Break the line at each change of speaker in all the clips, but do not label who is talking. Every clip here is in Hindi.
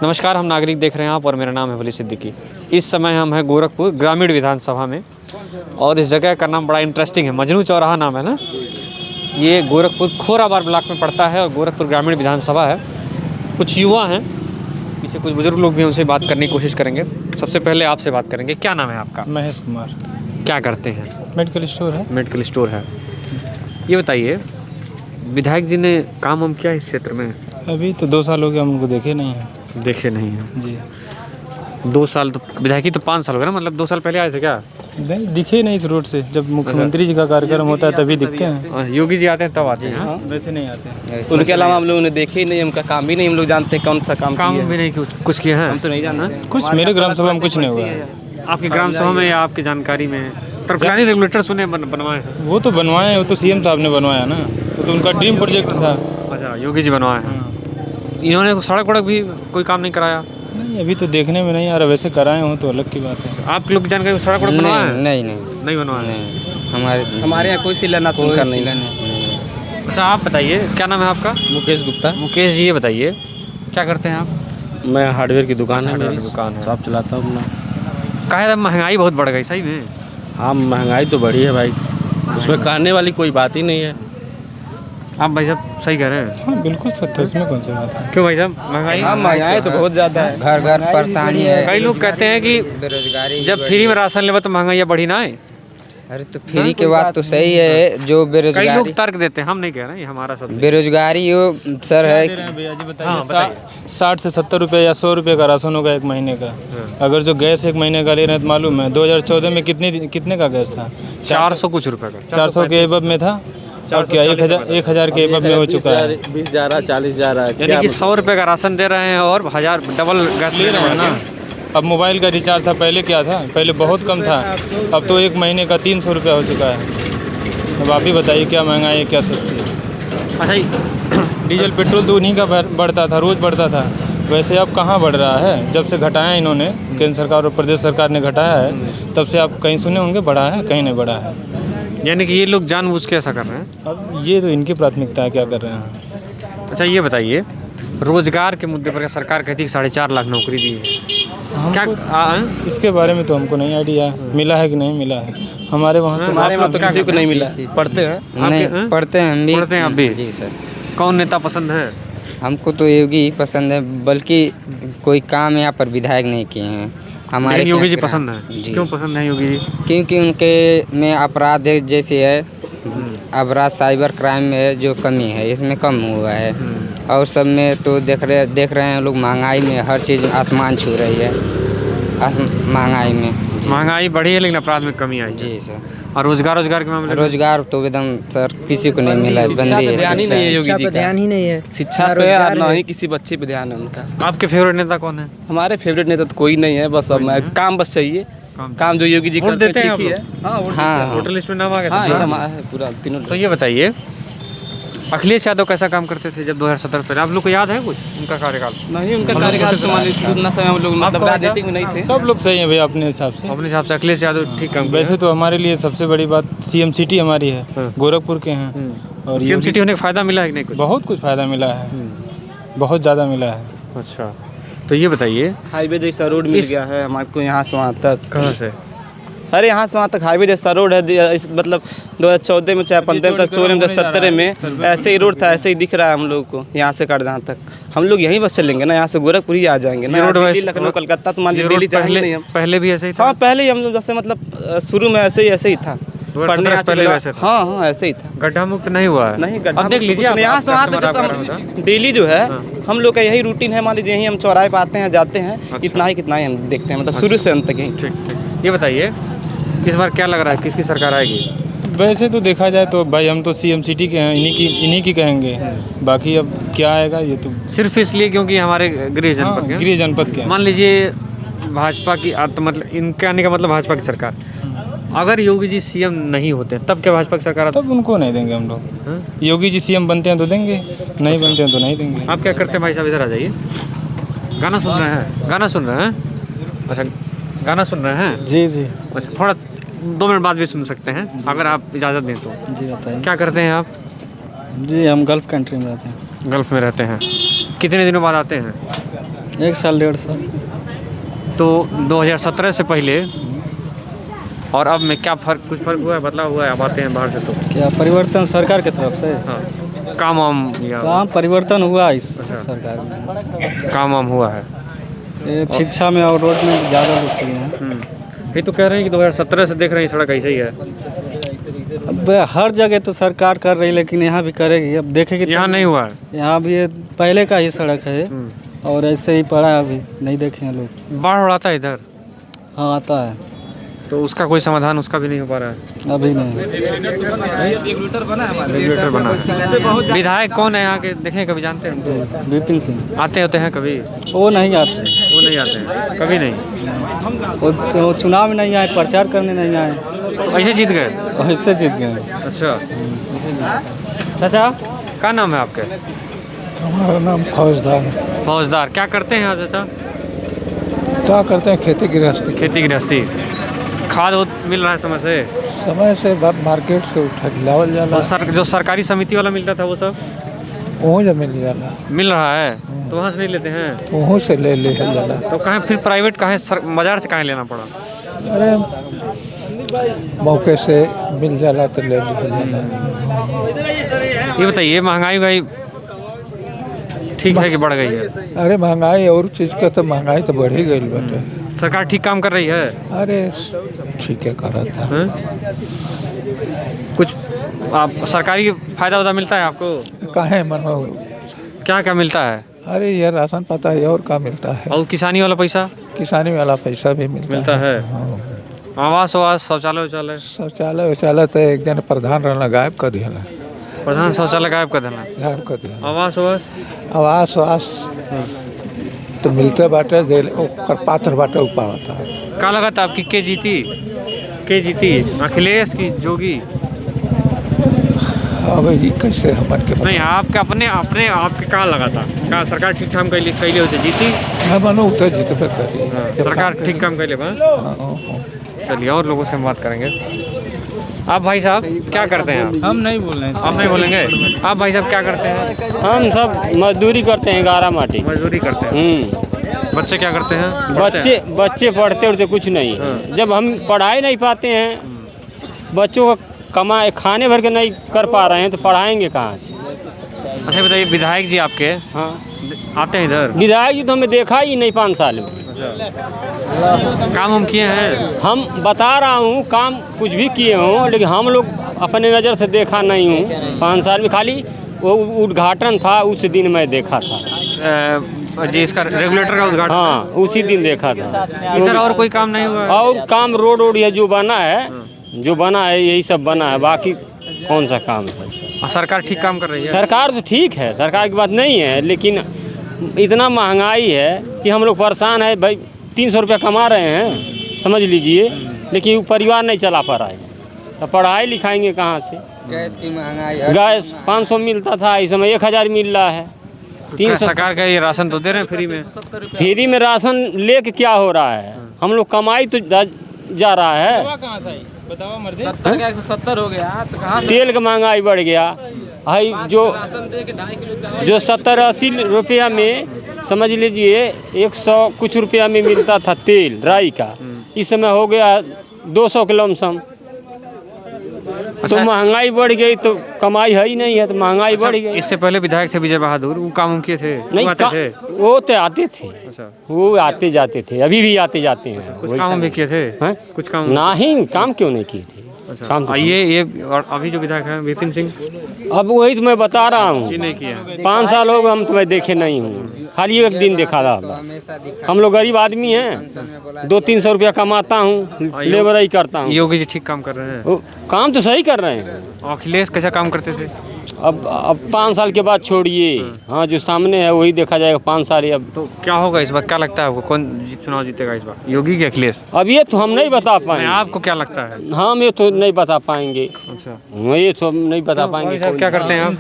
नमस्कार, हम नागरिक देख रहे हैं आप और मेरा नाम है वली सिद्दीकी। इस समय हम हैं गोरखपुर ग्रामीण विधानसभा में और इस जगह का नाम बड़ा इंटरेस्टिंग है, मजनू चौराहा नाम है ना। ये गोरखपुर खोराबार ब्लॉक में पड़ता है और गोरखपुर ग्रामीण विधानसभा है। कुछ युवा हैं, पीछे कुछ बुजुर्ग लोग भी हैं, उनसे बात करने की कोशिश करेंगे। सबसे पहले आपसे बात करेंगे, क्या नाम है आपका?
महेश कुमार।
क्या करते हैं?
मेडिकल स्टोर है।
मेडिकल स्टोर है। ये बताइए, विधायक जी ने काम वाम किया इस क्षेत्र में?
अभी तो 2 साल हो गए, हम उनको देखे नहीं हैं।
देखे नहीं हैं
जी।
2 साल तो विधायकी तो 5 साल हो गए ना, मतलब 2 साल पहले आए थे क्या?
नहीं, दिखे नहीं इस रोड से। जब मुख्यमंत्री जी का कार्यक्रम होता है तभी दिखते हैं।
योगी जी आते हैं तब आते हैं। हाँ?
वैसे नहीं आते हैं।
उनके अलावा हम लोगों ने देखे ही नहीं, उनका काम भी नहीं हम लोग जानते कौन सा काम
भी नहीं कुछ किए हैं?
हम तो नहीं जानते।
कुछ मेरे ग्राम सभा में कुछ नहीं हुआ है।
आपकी ग्राम सभा में या आपकी जानकारी में तरफलानी रेगुलेटर सुने बनवाए हैं?
वो तो बनवाए हैं, वो तो सीएम साहब ने बनवाया ना, वो तो उनका ड्रीम प्रोजेक्ट था।
अच्छा, योगी जी बनवाए हैं। इन्होंने सड़क वड़क भी कोई काम नहीं कराया?
नहीं, अभी तो देखने में नहीं आ रहा। वैसे कराए हो तो अलग की बात है।
आप लोग की जानकारी में सड़क वड़क बनवाया है?
नहीं
बनवाया है।
हमारे यहाँ कोई शिलान्यास का नहीं।
अच्छा, आप बताइए, क्या नाम है आपका?
मुकेश गुप्ता।
मुकेश जी, ये बताइए क्या करते हैं आप?
मैं हार्डवेयर की दुकान है, मेरी
दुकान है,
शॉप चलाता हूँ अपना।
कहा है महंगाई बहुत बढ़ गई सही में?
हाँ, महंगाई तो बढ़ी है भाई, उसमें कहने वाली कोई बात ही नहीं है।
आप भाई साहब सही कह रहे हैं?
हाँ बिल्कुल सत्य, इसमें कौन सी बात है।
क्यों भाई साहब,
महंगाई तो बहुत ज़्यादा है।
घर घर परेशानी है।
कई लोग कहते हैं कि
बेरोजगारी
जब फ्री में राशन लेवा तो महंगाई बढ़ी ना है।
अरे तो फ्री के बात तो सही है, जो
कई
बेरोजगारी
लोग तर्क देते हैं, हम नहीं कह रहे हैं, ये हमारा सब
बेरोजगारी हो सर है।
भैया जी
हाँ,
बताइए, 60 से 70 रुपये या 100 रुपये का राशन होगा 1 महीने का। अगर जो गैस 1 महीने का ले रहे हैं तो मालूम है 2014 में कितने का गैस था?
400 कुछ रुपए का।
400 के एबव में था। अब क्या 1000 के एबव में हो चुका है।
20 जा रहा, 40 जा रहा है।
यानी कि 100 रुपये का राशन दे रहे हैं और 1000 डबल गैस ले रहे हैं ना।
अब मोबाइल का रिचार्ज था, पहले क्या था? पहले बहुत कम था, अब तो 1 महीने का 300 रुपया हो चुका है। अब आप ही बताइए, क्या महंगाई है, क्या सस्ती है?
अच्छा,
डीजल पेट्रोल तो उन्हीं का बढ़ता था, रोज़ बढ़ता था। वैसे अब कहाँ बढ़ रहा है? जब से घटाया इन्होंने, केंद्र सरकार और प्रदेश सरकार ने घटाया है, तब से आप कहीं सुने होंगे बढ़ा है? कहीं नहीं बढ़ा है।
यानी कि ये लोग जानबूझ के ऐसा कर रहे हैं।
अब ये तो इनकी प्राथमिकता है, क्या कर रहे हैं।
अच्छा, ये बताइए, रोजगार के मुद्दे पर सरकार कहती है कि 4.5 लाख नौकरी दी है, क्या
इसके बारे में तो हमको नहीं आइडिया मिला है कि नहीं मिला है। हमारे वहाँ
तो किसी को नहीं मिला। पढ़ते हैं?
नहीं पढ़ते हैं, हम भी
पढ़ते हैं आप भी?
जी सर।
कौन नेता पसंद है?
हमको तो योगी ही पसंद है, बल्कि कोई काम यहाँ पर विधायक नहीं किए हैं हमारे।
योगी जी पसंद है? क्यों पसंद है योगी जी?
क्योंकि उनके में अपराध जैसे है, अपराध साइबर क्राइम में जो कमी है इसमें कम हुआ है। और सब में तो देख रहे हैं लोग, महंगाई में हर चीज़ आसमान छू रही है। महंगाई में
महंगाई बढ़ी है लेकिन अपराध में कमी आई।
जी सर।
और रोजगार के मामले?
रोजगार तो एकदम सर किसी को नहीं मिला है, बंदी है।
ध्यान ही नहीं है योगी जी का।
ध्यान ही नहीं है
शिक्षा पे और ना ही किसी बच्चे पे ध्यान है उनका।
आपके फेवरेट नेता कौन है?
हमारे फेवरेट नेता तो कोई नहीं है, बस अब काम बस चाहिए। काम जो योगी जी करते हैं ठीक ही है।
हाँ,
वोटर लिस्ट में नाम आ गया?
हाँ, एकदम आया है पूरा तीनों।
तो ये बताइए, अखिलेश यादव कैसा काम करते थे जब 2017 पहले? आप लोग को याद है कुछ उनका कार्यकाल?
नहीं, उनका कार्यकाल तो मान लीजिए उतना समय हम लोग मतलब राजनीति में नहीं थे।
सब लोग सही हैं भैया अपने हिसाब से।
अपने हिसाब से अखिलेश यादव ठीक काम।
वैसे तो हमारे लिए सबसे बड़ी बात सीएम सिटी हमारी है, गोरखपुर के हैं। और
सीएम सिटी होने का फ़ायदा मिला है कि नहीं? कुछ
बहुत कुछ फ़ायदा मिला है, बहुत ज़्यादा मिला है।
अच्छा, तो ये बताइए,
हाईवे जैसा रोड मिल गया है हमारे को यहाँ से वहाँ तक।
कहाँ से?
अरे यहाँ से वहाँ तक हाईवे जैसा रोड है। मतलब 2014 में, चाहे 15 में, 16 में, 17 में ऐसे ही रोड था, ऐसे ही दिख रहा है हम लोग को। यहाँ से जहाँ तक हम लोग यहीं बस चलेंगे ना, यहाँ से गोरखपुर ही आ जाएंगे ना। दिल्ली, लखनऊ, कलकत्ता तो मान लीजिए डेली जाएंगे नहीं हम।
पहले भी ऐसे ही था?
हाँ, पहले ही हम लोग जैसे मतलब शुरू में ऐसे ही था।
पढ़ने से पहले वैसे था?
हाँ, ऐसे ही था।
गड्ढा मुक्त नहीं हुआ है?
नहीं, गड्ढा
अब देख लीजिए,
यहाँ से वहाँ तक डेली जो है हम लोग का यही रूटीन है। मान लीजिए यहीं हम चौराहे पे आते हैं, जाते हैं, कितना ही हम देखते हैं, मतलब शुरू से अंत तक यहीं।
ठीक। ये बताइए, इस बार क्या लग रहा है, किसकी सरकार आएगी?
वैसे तो देखा जाए तो भाई हम तो सीएम सिटी के हैं, इन्हीं की कहेंगे। बाकी अब क्या आएगा ये तो
सिर्फ इसलिए क्योंकि हमारे गृह जनपद के?
गृह जनपद के।
मान लीजिए भाजपा की, तो मतलब इनके आने का मतलब भाजपा की सरकार, अगर योगी जी सीएम नहीं होते तब क्या भाजपा की सरकार?
तब उनको नहीं देंगे हम लोग। योगी जी सीएम बनते हैं तो देंगे, नहीं बनते हैं तो नहीं देंगे।
आप क्या करते हैं भाई साहब? इधर आ जाइए। गाना सुन रहे हैं? गाना सुन रहे हैं? अच्छा, गाना सुन रहे हैं?
जी जी।
अच्छा, थोड़ा 2 मिनट बाद भी सुन सकते हैं अगर आप इजाज़त दें तो।
जी बताइए।
क्या करते हैं आप?
जी हम गल्फ़ कंट्री में रहते हैं।
गल्फ़ में रहते हैं। कितने दिनों बाद आते हैं?
1 साल 1.5 साल।
तो 2017 से पहले और अब में क्या फ़र्क, कुछ फ़र्क हुआ है, बदलाव हुआ है? आप आते हैं बाहर से तो
क्या परिवर्तन सरकार की तरफ से?
हाँ, काम वाम या
काम परिवर्तन हुआ इस
अच्छा।
सरकार में।
काम वाम हुआ है?
ये शिक्षा में और रोड में ज़्यादा लोग किए हैं।
ये तो कह रहे हैं कि 2017 से देख रहे हैं सड़क ऐसे ही है।
अब हर जगह तो सरकार कर रही, लेकिन यहाँ भी करेगी। अब देखेगी
यहाँ नहीं हुआ है।
यहाँ भी ये पहले का ही सड़क है और ऐसे ही पड़ा है, अभी नहीं देखे हैं लोग।
बाढ़ उड़ाता है इधर,
हाँ आता है,
तो उसका कोई समाधान उसका भी नहीं हो पा रहा है।
अभी नहीं।
रेगुलेटर बना है हमारे।
रेगुलेटर बना है। विधायक कौन है यहाँ के, देखें कभी, जानते हैं?
जी विपिन सिंह।
आते होते हैं कभी?
वो नहीं आते,
वो नहीं आते हैं कभी? नहीं,
वो चुनाव में नहीं आए, प्रचार करने नहीं आए,
तो ऐसे जीत गए?
इससे जीत गए।
अच्छा। चाचा क्या नाम है आपके?
हमारा नाम फौजदार है।
फौजदार। क्या करते हैं आप चाचा?
क्या करते हैं? खेती गृहस्थी।
खेती गृहस्थी। खाद मिल रहा है समय से?
मार्केट से उठा लावल जाला।
जो सरकारी समिति वाला मिलता था वो सब
वहीं से मिल जाला।
मिल रहा है, तो वहाँ से नहीं लेते हैं?
वहीं से ले जाला।
तो कहाँ फिर प्राइवेट, कहाँ बाजार से कहाँ लेना पड़ा?
अरे मौके से मिल जाला तो ले जाला।
ये बताइए, महंगाई ठीक है कि बढ़ गई है?
अरे महंगाई और चीज़ का तो महंगाई तो बढ़ ही गई बाटे।
सरकार ठीक काम कर रही है?
अरे ठीक है करा था।
कुछ आप सरकारी फायदा वायदा मिलता है आपको?
काहे मनो?
क्या क्या मिलता है?
अरे ये राशन पता है और क्या मिलता है?
और किसानी वाला पैसा?
किसानी वाला पैसा भी मिलता
है।
हाँ।
आवास शौचालय
शौचालय तो एक जन प्रधान रहना गायब कर दिया।
प्रधान शौचालय गायब कर देना।
गायब कर दिया।
आवास
तो मिलते बाटे, ओकर पात्र बाटे उपावता है।
क्या लगा था आपकी के जीती अखिलेश की जोगी?
अब ये कैसे हमन के
नहीं, आपके अपने आपके कहाँ लगा था? क्या सरकार ठीक काम कैली होते जीती?
हमनो उतर जीतबे करी।
सरकार ठीक काम कैले बा। चलिए और लोगों से हम बात करेंगे। आप भाई साहब क्या करते हैं?
हम नहीं बोल रहे हैं।
आप नहीं बोलेंगे? आप भाई साहब क्या करते हैं?
हम सब मजदूरी करते हैं, गारा माटी।
मजदूरी करते हैं। बच्चे क्या करते हैं?
बच्चे पढ़ते उड़ते कुछ नहीं है। जब हम पढ़ाई नहीं पाते हैं, बच्चों का खाने भर के नहीं कर पा रहे हैं, तो पढ़ाएंगे कहाँ से?
अच्छा बताइए, विधायक जी आपके
हाँ
आते हैं इधर?
विधायक जी तो हमें देखा ही नहीं 5 साल में।
काम हम किए हैं?
हम बता रहा हूँ, काम कुछ भी किए हों, लेकिन हम लोग अपने नज़र से देखा नहीं हूँ 5 साल में। खाली वो उद्घाटन था, उस दिन मैं देखा था।
जी, इसका रेगुलेटर का उद्घाटन?
हाँ, उसी दिन देखा था।
इधर और कोई काम नहीं हुआ?
और काम रोड ये जो बना है यही सब बना है, बाकी कौन सा काम है?
सरकार ठीक काम कर रही है?
सरकार तो ठीक है, सरकार की बात नहीं है, लेकिन इतना महंगाई है कि हम लोग परेशान है भाई। 300 रुपया कमा रहे हैं, समझ लीजिए, लेकिन वो परिवार नहीं चला पा रहा है, तो पढ़ाई लिखाएंगे कहाँ से?
गैस की महंगाई,
गैस 500 मिलता था, इस समय 1000 मिल रहा है। 300।
सरकार का ये राशन तो दे रहे हैं फ्री में?
फ्री में राशन लेके क्या हो रहा है? हम लोग कमाई तो जा रहा है।
कहाँ से आई बताओ मर्जी?
70 का 170 हो गया तो कहाँ से?
तेल का महंगाई बढ़ गया भाई। जो 70-80 रुपया में, समझ लीजिए 100 कुछ रुपया में मिलता था तेल राई का, इस समय हो गया 200 के लमसम। तो महंगाई बढ़ गई तो कमाई है ही नहीं है, तो महंगाई बढ़ गई।
इससे पहले विधायक थे विजय बहादुर, वो काम किए थे?
नहीं,
आते थे?
वो तो आते थे।
अच्छा।
वो आते जाते थे, अभी भी आते जाते हैं।
कुछ काम भी किए थे?
हैं?
कुछ काम
नहीं, काम क्यों नहीं किए थे?
अच्छा।
काम तो
ये और अभी जो विधायक हैं विपिन सिंह,
अब वही तो मैं बता रहा हूँ।
ये नहीं किया।
5 साल हो गए, हम तो मैं देखे नहीं हूँ, खाली एक दिन देखा था। हम लोग गरीब आदमी हैं, 200-300 रुपया कमाता हूँ, लेबर ही करता हूँ।
योगी जी ठीक काम कर रहे हैं?
काम तो सही कर रहे हैं।
अखिलेश कैसा काम करते थे?
अब 5 साल के बाद छोड़िए, हाँ जो सामने है वही देखा जाएगा 5 साल। अब
तो क्या होगा इस बार? क्या लगता है आपको, कौन चुनाव जीतेगा इस बार, योगी की अखिलेश?
अब ये तो हम नहीं बता पाएंगे।
आपको क्या लगता है?
हम ये तो नहीं बता पाएंगे।
अच्छा,
ये तो हम नहीं बता पाएंगे।
साहब क्या करते हैं आप?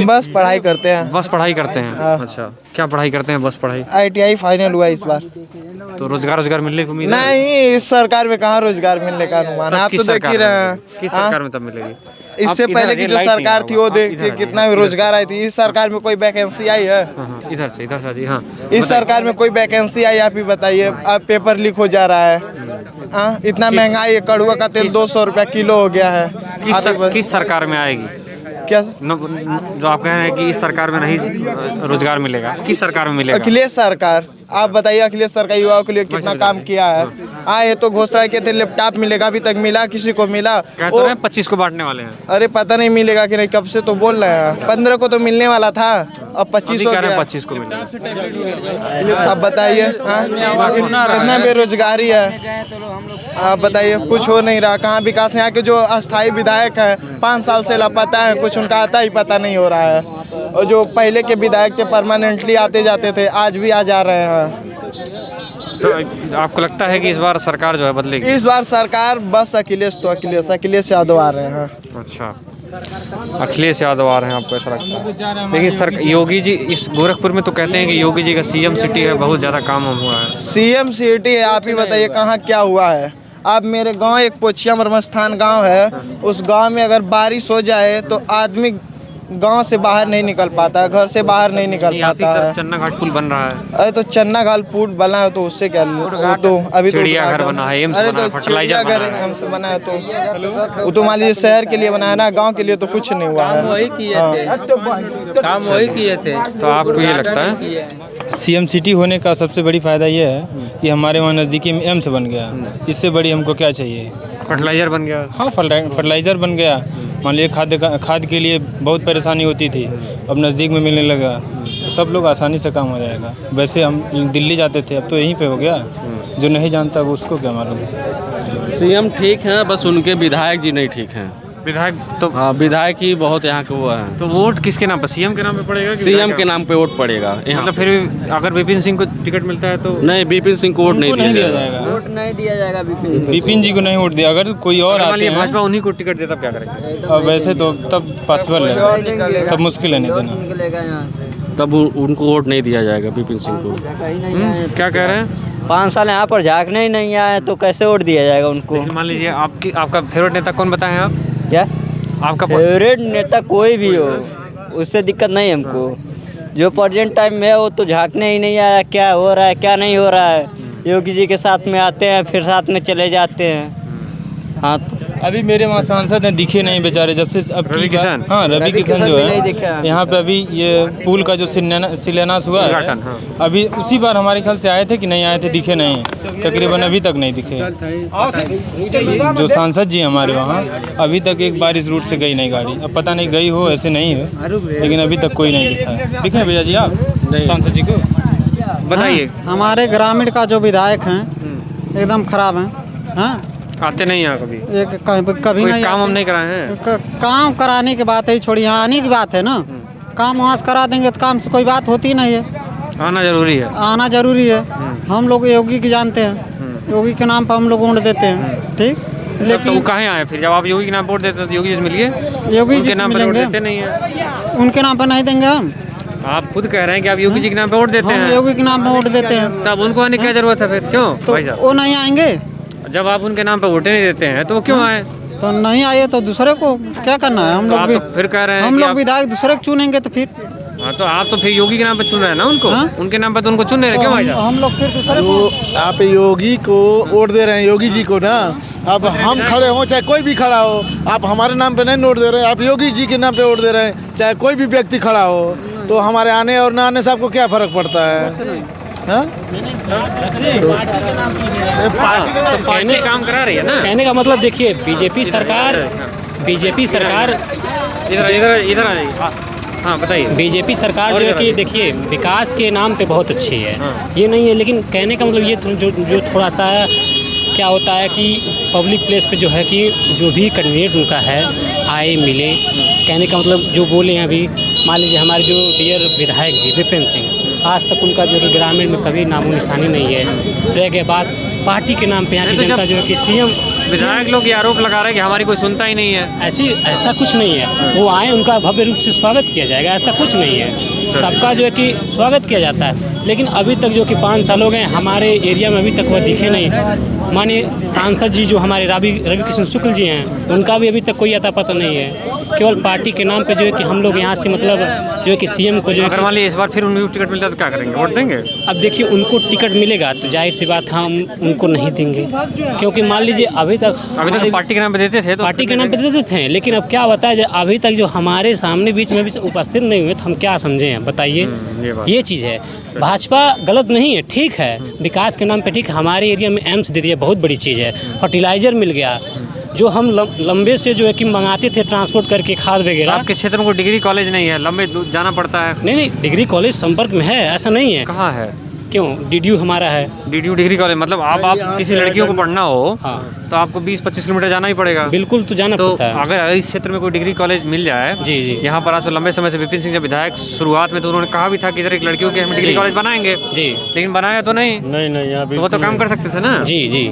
बस पढ़ाई करते हैं।
बस पढ़ाई करते हैं? अच्छा, क्या पढ़ाई करते हैं? बस पढ़ाई।
ITI फाइनल हुआ इस बार।
तो रोजगार मिलने की उम्मीद है?
नहीं, इस सरकार में कहाँ रोजगार मिलने का अनुमान है? आप तो देख ही रहे हैं।
किस सरकार में तब मिलेगी?
इससे पहले की जो सरकार थी वो देखिए कितना रोजगार आई थी। इस सरकार में कोई वैकेंसी आई है?
इधर से जी। हाँ,
इस सरकार में कोई वैकेंसी आई? आप ही बताइए। अब पेपर लीक हो जा रहा है। इतना महंगाई है, कड़ुआ का तेल 200 रुपया किलो हो गया है।
किस सरकार में आएगी?
क्या
जो आप कह रहे हैं कि इस सरकार में नहीं रोजगार मिलेगा, किस सरकार में मिलेगा?
अखिलेश सरकार। आप बताइए अखिलेश सरकार युवाओं के लिए कितना काम किया है। आए तो घोषणा किए थे लैपटॉप मिलेगा, अभी तक मिला किसी को मिला?
कहते हैं 25 को बांटने वाले हैं।
अरे पता नहीं मिलेगा कि नहीं, कब से तो बोल रहे हैं 15 को तो मिलने वाला था, अब 25 हो गया।
25 को मिलेगा।
अब बताइए कितना बेरोजगारी है। आप बताइए, कुछ हो नहीं रहा। कहाँ विकास? यहाँ के जो अस्थायी विधायक हैं 5 साल से लापता है, कुछ उनका आता ही पता नहीं हो रहा है। और जो पहले के विधायक थे परमानेंटली आते जाते थे, आज भी आ जा रहे हैं।
तो आपको लगता है कि इस बार सरकार जो है बदलेगी?
इस बार सरकार बस अखिलेश यादव आ रहे हैं।
अच्छा, अखिलेश यादव आ रहे हैं, आपको ऐसा लगता है? लेकिन योगी जी इस गोरखपुर में तो कहते हैं कि योगी जी का सीएम सिटी है, बहुत ज़्यादा काम हुआ है।
सीएम सिटी है? आप ही बताइए कहाँ क्या हुआ है। अब मेरे गांव एक पोछिया मर्मस्थान गांव है, उस गांव में अगर बारिश हो जाए तो आदमी गांव से बाहर नहीं निकल पाता है, घर से बाहर नहीं निकल पाता है।
चन्ना घाट पुल बन रहा है।
अरे तो चन्ना घाट पुल बना है तो उससे क्या, वो तो अभी तो
चिड़ियाघर बना है,
अरे तो चिड़ियाघर हमसे बना है, तो वो तो मान लीजिए शहर के लिए बना है ना, गाँव के लिए तो कुछ नहीं हुआ है।
काम वही किए थे।
तो आपको ये लगता है?
सीएम सिटी होने का सबसे बड़ी फ़ायदा ये है कि हमारे वहाँ नज़दीकी में एम्स बन गया। इससे बड़ी हमको क्या चाहिए?
फर्टिलाइजर बन गया।
हाँ, फर्टिलाइज़र बन गया। मान लीजिए खाद के लिए बहुत परेशानी होती थी, अब नज़दीक में मिलने लगा, सब लोग आसानी से काम हो जाएगा। वैसे हम दिल्ली जाते थे, अब तो यहीं पे हो गया। जो नहीं जानता वो उसको क्या मालूम।
सीएम ठीक है, बस उनके विधायक जी नहीं ठीक हैं।
विधायक तो
हाँ, विधायक ही बहुत यहाँ के वो है।
तो वोट किसके नाम पर? सीएम के नाम पे पड़ेगा?
सीएम के नाम पे वोट पड़ेगा यहाँ।
मतलब फिर अगर विपिन सिंह को टिकट मिलता है तो?
नहीं, विपिन सिंह को वोट नहीं दिया जाएगा।
वोट नहीं दिया जाएगा
विपिन जी को नहीं वोट दिया। अगर कोई और आते हैं,
भाजपा उन्हीं को टिकट देता, क्या करेंगे?
अब वैसे तो तब पॉसिबल है, तब मुश्किल है नहीं देना।
तब उनको वोट नहीं दिया जाएगा विपिन सिंह को।
क्या कह रहे हैं?
5 साल यहाँ पर झाँकने ही नहीं आए तो कैसे वोट दिया जाएगा उनको?
मान लीजिए आपका फेवरेट नेता कौन बताएं आप?
क्या
आपका
फेवरेट नेता कोई भी हो, उससे दिक्कत नहीं हमको। जो प्रेजेंट टाइम में है वो तो झाँकने ही नहीं आया, क्या हो रहा है क्या नहीं हो रहा है। योगी जी के साथ में आते हैं, फिर साथ में चले जाते हैं। हाँ, तो
अभी मेरे वहाँ सांसद हैं, दिखे नहीं बेचारे जब से। अब
रवि किशन?
हाँ, रवि किशन जो है यहाँ पे अभी ये पुल का जो शिलान्यास हुआ है, अभी उसी बार हमारे ख्याल से आए थे कि नहीं आए थे, दिखे नहीं, तकरीबन अभी तक नहीं दिखे। जो सांसद जी हमारे वहाँ, अभी तक एक बार इस रूट से गई नहीं गाड़ी। अब पता नहीं गई हो, ऐसे नहीं है, लेकिन अभी तक कोई नहीं दिखा है। दिखे भैया जी आप सांसद जी को?
बताइए।
हमारे ग्रामीण का जो विधायक हैं एकदम खराब हैं। हाँ,
आते नहीं यहाँ कभी?
कभी नहीं
काम हम नहीं कराए हैं।
काम कराने की बात है, छोड़ी यहाँ आने की बात है ना। काम वहाँ से करा देंगे तो काम से कोई बात होती नहीं है।
आना जरूरी है।
आना जरूरी है। हम लोग योगी की जानते हैं, योगी के नाम पर हम लोग वोट देते हैं, ठीक।
लेकिन तो कहाँ आए फिर? जब आप योगी के नाम वोट देते हैं तो योगी जी से मिलिए।
योगी जी
नाम पर वोट देते नहीं है।
उनके नाम पर नहीं देंगे हम।
आप खुद कह रहे हैं कि आप योगी जी के नाम पे वोट देते हैं।
योगी के नाम पे वोट देते हैं,
तब उनको आने की क्या जरूरत है फिर? क्यों
तो
भाई साहब?
वो नहीं आएंगे।
जब आप उनके नाम पे वोट नहीं देते हैं तो वो क्यों आए?
तो नहीं आए तो दूसरे को क्या करना है? हम लोग भी
फिर कह रहे हैं
हम लोग विधायक दूसरे को चुनेंगे तो फिर।
हाँ, तो आप तो फिर योगी के नाम पे चुन रहे हैं ना उनको। उनके नाम पे तो उनको चुन रहे हैं, क्यों भाई साहब?
हम लोग फिर दूसरे को।
आप योगी को वोट दे रहे हैं, योगी जी को ना। अब हम खड़े हों चाहे कोई भी खड़ा हो, आप हमारे नाम पे नहीं वोट दे रहे हैं, आप योगी जी के नाम पे वोट दे रहे हैं, चाहे कोई भी व्यक्ति खड़ा हो। तो हमारे आने और ना आने से आपको क्या फर्क पड़ता है? हाँ?
तो पार्टी काम करा रही है ना।
कहने का मतलब देखिए, बीजेपी सरकार
इधर आ जाइए। हाँ, बताइए।
बीजेपी सरकार जो है कि देखिए विकास के नाम पे बहुत अच्छी है। ये नहीं है, लेकिन कहने का मतलब ये जो थोड़ा सा क्या होता है कि पब्लिक प्लेस पे जो है कि जो भी कैंडिडेट उनका है आए मिले। कहने का मतलब जो बोले हैं अभी, मान लीजिए हमारे जो डियर विधायक जी विपिन सिंह, आज तक उनका जो कि ग्रामीण में कभी नामो निशानी नहीं है। रह गए बात पार्टी के नाम पे, यहाँ की जनता जो है कि सीएम
विधायक लोग ये आरोप लगा रहे हैं कि हमारी कोई सुनता ही नहीं है।
ऐसा कुछ नहीं है। वो आए, उनका भव्य रूप से स्वागत किया जाएगा, ऐसा कुछ नहीं है। सबका जो है कि स्वागत किया जाता है। लेकिन अभी तक जो कि 5 साल हो गए हमारे एरिया में अभी तक वह दिखे नहीं। मानिए सांसद जी जो हमारे रवि किशन शुक्ल जी हैं, उनका भी अभी तक कोई अता पता नहीं है। केवल पार्टी के नाम पे जो है कि हम लोग यहाँ से मतलब जो है कि सीएम को जो है,
अगर मान लीजिए इस बार फिर उनको टिकट मिलता तो क्या करेंगे, वोट देंगे?
अब देखिए उनको टिकट मिलेगा तो जाहिर सी बात हम उनको नहीं देंगे, क्योंकि मान लीजिए अभी तक
पार्टी के नाम पे देते थे, तो
पार्टी के नाम पे देते थे। लेकिन अब क्या बताया, अभी तक जो हमारे सामने बीच में भी उपस्थित नहीं हुए तो हम क्या समझे हैं, बताइए। ये चीज़ है, भाजपा गलत नहीं है, ठीक है, विकास के नाम पे ठीक है। हमारे एरिया में एम्स दे दिया, बहुत बड़ी चीज़ है। फर्टिलाइज़र मिल गया, जो हम लंबे से जो है कि मंगाते थे ट्रांसपोर्ट करके, खाद वगैरह।
आपके क्षेत्र में कोई डिग्री कॉलेज नहीं है, लंबे दूर जाना पड़ता है?
नहीं, डिग्री कॉलेज संपर्क में है, ऐसा नहीं है।
कहाँ है?
क्यों, DDU हमारा है।
DDU डिग्री कॉलेज, मतलब आप किसी लड़कियों को पढ़ना हो तो आपको 20-25 किलोमीटर जाना ही पड़ेगा।
बिल्कुल, तो जाना पड़ता है।
अगर इस क्षेत्र में कोई डिग्री कॉलेज मिल जाए,
जी
यहाँ पर आज लंबे समय से विपिन सिंह जब विधायक शुरुआत में तो उन्होंने कहा भी था कि इधर एक लड़कियों के हम डिग्री कॉलेज बनाएंगे, लेकिन बनाया तो नहीं।
नहीं,
तो वो तो काम कर सकते थे ना।
जी।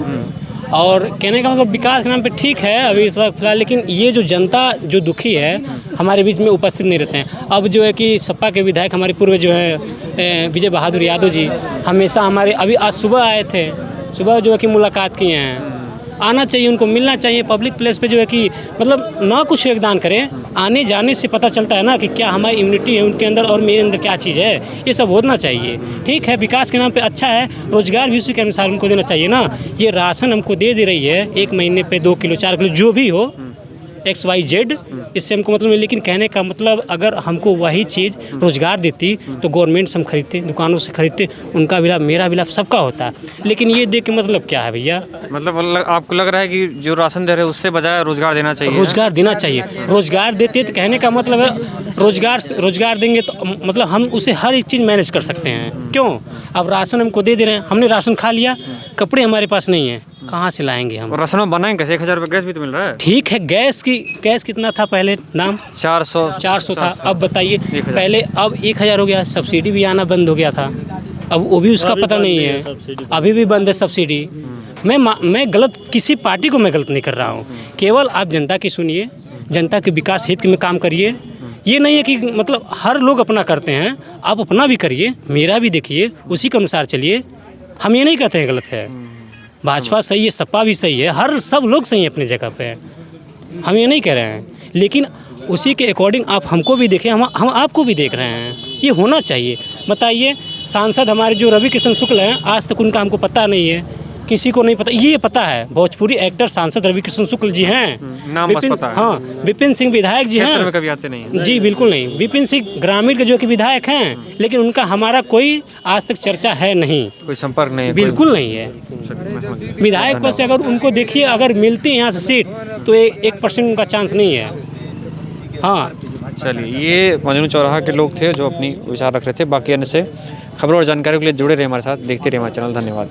और कहने का मतलब विकास के नाम पे ठीक है अभी फिलहाल, लेकिन ये जो जनता जो दुखी है हमारे बीच में उपस्थित नहीं रहते हैं। अब जो है कि सपा के विधायक हमारे पूर्व जो है विजय बहादुर यादव जी हमेशा हमारे, अभी आज सुबह आए थे, सुबह जो है कि मुलाकात किए हैं। आना चाहिए, उनको मिलना चाहिए। पब्लिक प्लेस पे जो है कि मतलब ना कुछ योगदान करें, आने जाने से पता चलता है ना कि क्या हमारी इम्यूनिटी है उनके अंदर और मेरे अंदर क्या चीज़ है, ये सब होना चाहिए। ठीक है, विकास के नाम पे अच्छा है, रोजगार भी उसी के अनुसार उनको देना चाहिए ना। ये राशन हमको दे रही है 1 महीने पे 2 किलो 4 किलो जो भी हो, XYZ, इससे हमको मतलब, लेकिन कहने का मतलब अगर हमको वही चीज़ रोज़गार देती तो गवर्नमेंट से हम खरीदते, दुकानों से खरीदते, उनका भी लाभ मेरा भी लाभ सबका होता है। लेकिन ये देख के मतलब क्या है भैया,
मतलब आपको लग रहा है कि जो राशन दे रहे हैं उससे बजाय रोजगार देना चाहिए?
रोजगार देना चाहिए। रोजगार देते तो कहने का मतलब है रोजगार देंगे तो मतलब हम उसे हर एक चीज़ मैनेज कर सकते हैं। क्यों, अब राशन हमको दे रहे हैं, हमने राशन खा लिया, कपड़े हमारे पास नहीं है, कहाँ से लाएंगे हम?
राशन में बनाएंगे कैसे? 1000 रुपये गैस भी तो मिल रहा है।
ठीक है, गैस कितना था पहले दाम? 400 था। अब बताइए, पहले अब 1000 हो गया। सब्सिडी भी आना बंद हो गया था, अब वो भी उसका पता नहीं है, अभी भी बंद है सब्सिडी। मैं गलत, किसी पार्टी को मैं गलत नहीं कर रहा हूँ, केवल आप जनता की सुनिए, जनता के विकास हित में काम करिए। ये नहीं है कि मतलब हर लोग अपना करते हैं, आप अपना भी करिए, मेरा भी देखिए, उसी के अनुसार चलिए। हम ये नहीं कहते हैं गलत है, भाजपा सही है, सपा भी सही है, सब लोग सही है अपनी जगह पे, हम ये नहीं कह रहे हैं। लेकिन उसी के अकॉर्डिंग आप हमको भी देखें, हम आपको भी देख रहे हैं, ये होना चाहिए। बताइए, सांसद हमारे जो रवि किशन शुक्ल हैं, आज तक उनका हमको पता नहीं है, किसी को नहीं पता। ये पता है भोजपुरी एक्टर सांसद रवि किशन शुक्ल जी हैं,
नाम बस पता है।
हाँ, विपिन सिंह विधायक जी हैं,
कभी आते नहीं।
जी बिल्कुल नहीं। विपिन सिंह ग्रामीण के जो कि विधायक हैं, लेकिन उनका हमारा कोई आज तक चर्चा है नहीं,
कोई संपर्क नहीं,
बिल्कुल नहीं है। विधायक पर से अगर उनको देखिए, अगर मिलती है यहाँ से सीट तो 1% उनका चांस नहीं है। हाँ,
चलिए, ये मजनू चौराहा के लोग थे जो अपनी विचार रख रहे थे। बाकी अन्य से खबरों और जानकारी के लिए जुड़े रहे हमारे साथ, देखते रहे हमारा चैनल। धन्यवाद।